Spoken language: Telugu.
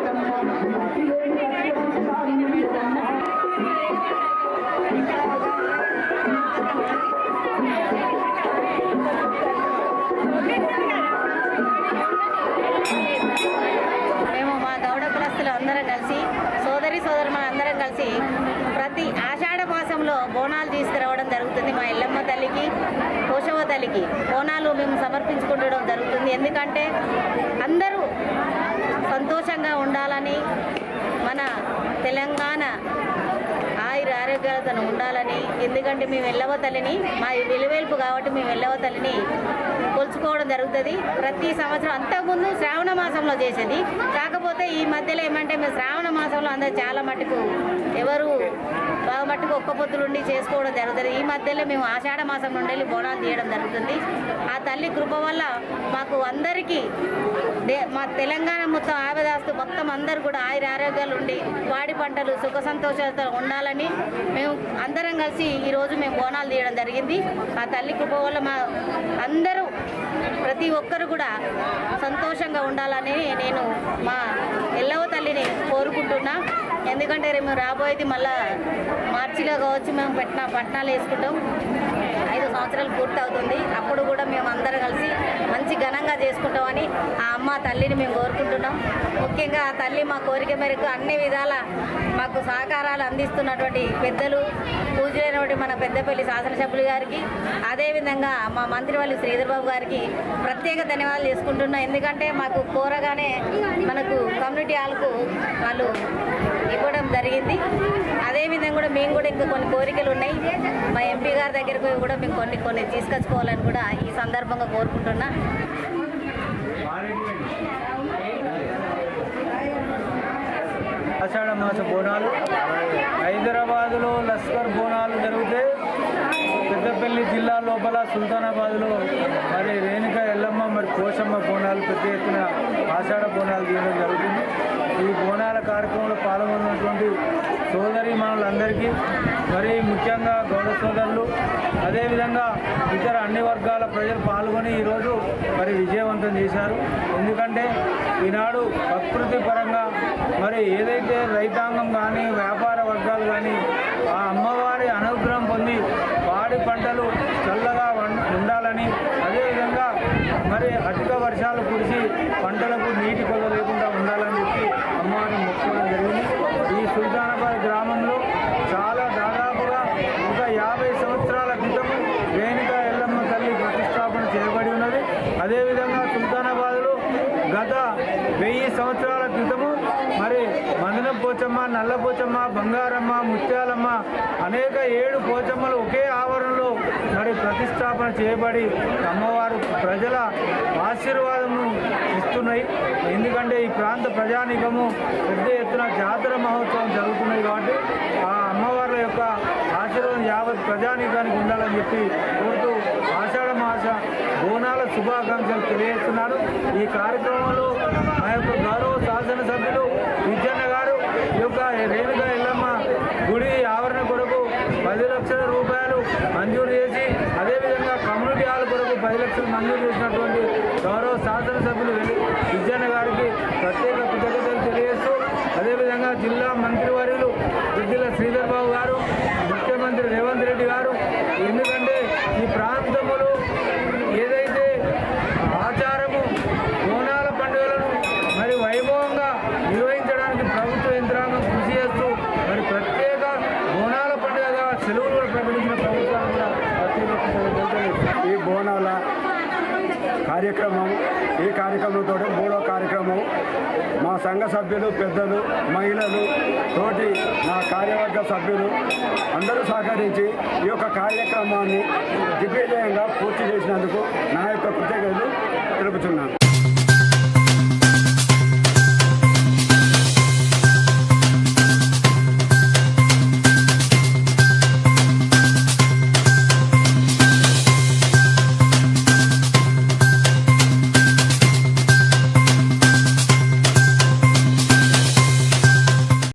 మేము మా గౌడ కులస్తులు అందరం కలిసి సోదరులందరం కలిసి ప్రతి ఆషాఢ మాసంలో బోనాలు తీసుకురావడం జరుగుతుంది. మా ఎల్లమ్మ తల్లికి, పోషవ తల్లికి బోనాలు మేము సమర్పించుకుంటడం జరుగుతుంది. ఎందుకంటే అందరూ సంతోషంగా ఉండాలని, మన తెలంగాణ ఆరోగ్యాలతో ఉండాలని, ఎందుకంటే మేము ఎల్లవ తల్లిని, మా వెలువేల్పు కాబట్టి మేము ఎల్లవ తల్లిని కొలుచుకోవడం జరుగుతుంది ప్రతి సంవత్సరం. అంతకుముందు శ్రావణ మాసంలో చేసేది, కాకపోతే ఈ మధ్యలో ఏమంటే మేము శ్రావణ మాసంలో అందరూ చాలా మట్టుకు ఎవరు బాగా మట్టుకు ఒక్క పొద్దులుండి చేసుకోవడం జరుగుతుంది. ఈ మధ్యలో మేము ఆషాఢ మాసం నుండి బోనాలు తీయడం జరుగుతుంది. ఆ తల్లి కృప వల్ల మాకు అందరికీ మా తెలంగాణ మొత్తం ఆవేదాస్తు మొత్తం అందరూ కూడా ఆరోగ్యాలు ఉండి వాడి పంటలు సుఖ సంతోషాలతో ఉండాలని మేము అందరం కలిసి ఈరోజు మేము బోనాలు తీయడం జరిగింది. ఆ తల్లి కృప వల్ల మా అందరూ ప్రతి ఒక్కరు కూడా సంతోషంగా ఉండాలని నేను మా ఎల్లవ తల్లిని కోరుకుంటున్నా. ఎందుకంటే మేము రాబోయేది మళ్ళా మార్చిలో కావచ్చు, మేము పట్నాలు వేసుకుంటాం. 5 సంవత్సరాలు పూర్తి అవుతుంది. అప్పుడు కూడా మేము అందరం కలిసి మంచి ఘనంగా చేసుకుంటామని ఆ అమ్మ తల్లిని మేము కోరుకుంటున్నాం. ముఖ్యంగా ఆ తల్లి మా కోరిక మేరకు అన్ని విధాల మాకు సహకారాలు అందిస్తున్నటువంటి పెద్దలు, పూజలైనటువంటి మన పెద్దపల్లి శాసనసభ్యులు గారికి, అదేవిధంగా మా మంత్రివర్యులు శ్రీధర్ బాబు గారికి ప్రత్యేక ధన్యవాదాలు చేసుకుంటున్నాం. ఎందుకంటే మాకు కోరగానే మనకు కమ్యూనిటీ హాల్కు వాళ్ళు ఇవ్వడం జరిగింది. అదేవిధంగా కూడా మేము కూడా ఇంకా కొన్ని కోరికలు ఉన్నాయి. మా ఎంపీ గారి దగ్గరకు కూడా మేము కొన్ని తీసుకొచ్చుకోవాలని కూడా ఈ సందర్భంగా కోరుకుంటున్నా. ఆషాఢ మాస బోనాలు హైదరాబాదులో లస్కర్ బోనాలు జరిగితే పెద్దపల్లి జిల్లా లోపల సుల్తానాబాద్లో మరి రేణుక ఎల్లమ్మ మరి పోషమ్మ బోనాలు పెద్ద ఎత్తున ఆషాఢ బోనాలు తీయడం జరుగుతుంది. ఈ బోనాల కార్యక్రమంలో పాల్గొన్నటువంటి సోదరీమణులందరికీ మరి ముఖ్యంగా గౌడ సోదరులు, అదేవిధంగా ఇతర అన్ని వర్గాల ప్రజలు పాల్గొని ఈరోజు మరి విజయవంతం చేశారు. ఎందుకంటే ఈనాడు ప్రకృతి పరంగా మరి ఏదైతే రైతాంగం కానీ వ్యాపార వర్గాలు కానీ ఆ అమ్మవారి అనుగ్రహం పొంది పాడి పంటలు చల్లగా ఉండాలని, అదేవిధంగా మరి అధిక వర్షాలు కురిసి పంటలకు నీటి కొరత లేకుండా ఉండాలని చెప్పి అమ్మవారిని మొక్కుకోవడం జరిగింది. ఈ సుల్తానాబాద్ గ్రామంలో దాదాపుగా 150 సంవత్సరాల క్రితం రేణుక ఎల్లమ్మ తల్లి ప్రతిష్టాపన చేయబడి ఉన్నది. అదేవిధంగా సుల్తానాబాద్లో గత 1000 సంవత్సరాల క్రితము మరి మందనం పోచమ్మ, నల్ల పోచమ్మ, బంగారమ్మ, ముత్యాలమ్మ అనేక 7 పోచమ్మలు ఒకే ఆవరణలో మరి ప్రతిష్టాపన చేయబడి అమ్మవారు ప్రజల ఆశీర్వాదము ఇస్తున్నాయి. ఎందుకంటే ఈ ప్రాంత ప్రజానీకము పెద్ద ఎత్తున జాతర మహోత్సవం జరుగుతున్నాయి కాబట్టి ఆ అమ్మవారి యొక్క ఆశీర్వాదం యావత్ ప్రజానీకానికి ఉండాలని చెప్పి కోరుతూ ఆషాఢ మాస బోనాల శుభాకాంక్షలు తెలియజేస్తున్నాను. ఈ కార్యక్రమంలో మా యొక్క గౌరవ శాసనసభ్యులు విజయన్న గారు ఈ యొక్క రేణుక ఎల్లమ్మ గుడి ఆవరణ కొరకు 10 లక్షల రూపాయలు మంజూరు చేసి, అదేవిధంగా కమ్యూనిటీ హాల్ కొరకు 10 లక్షలు మంజూరు చేసినటువంటి గౌరవ శాసనసభ్యులు విజయన్న గారికి ప్రత్యేక కృతజ్ఞతలు తెలియజేస్తూ, అదేవిధంగా జిల్లా మంత్రివర్యులు దుద్దిల శ్రీధర్ బాబు గారు, ముఖ్యమంత్రి రేవంత్ రెడ్డి గారు, ఎందుకంటే ఈ ప్రాంతంలో ఏదైతే ఆచారము బోనాల పండుగలను మరి వైభవంగా నిర్వహించడానికి ప్రభుత్వ యంత్రాంగం కృషి చేస్తూ మరి ప్రత్యేక బోనాల పండుగగా సెలవులు కూడా ప్రకటించిన ప్రభుత్వాన్ని కూడా ప్రత్యేక ఈ బోనాల కార్యక్రమం, ఈ కార్యక్రమంతో 3వ కార్యక్రమం మా సంఘ సభ్యులు, పెద్దలు, మహిళలు, తోటి నా కార్యవర్గ సభ్యులు అందరూ సహకరించి ఈ యొక్క కార్యక్రమాన్ని దిగ్విజయంగా పూర్తి చేసినందుకు నా యొక్క కృతజ్ఞతలు తెలుపుతున్నాను.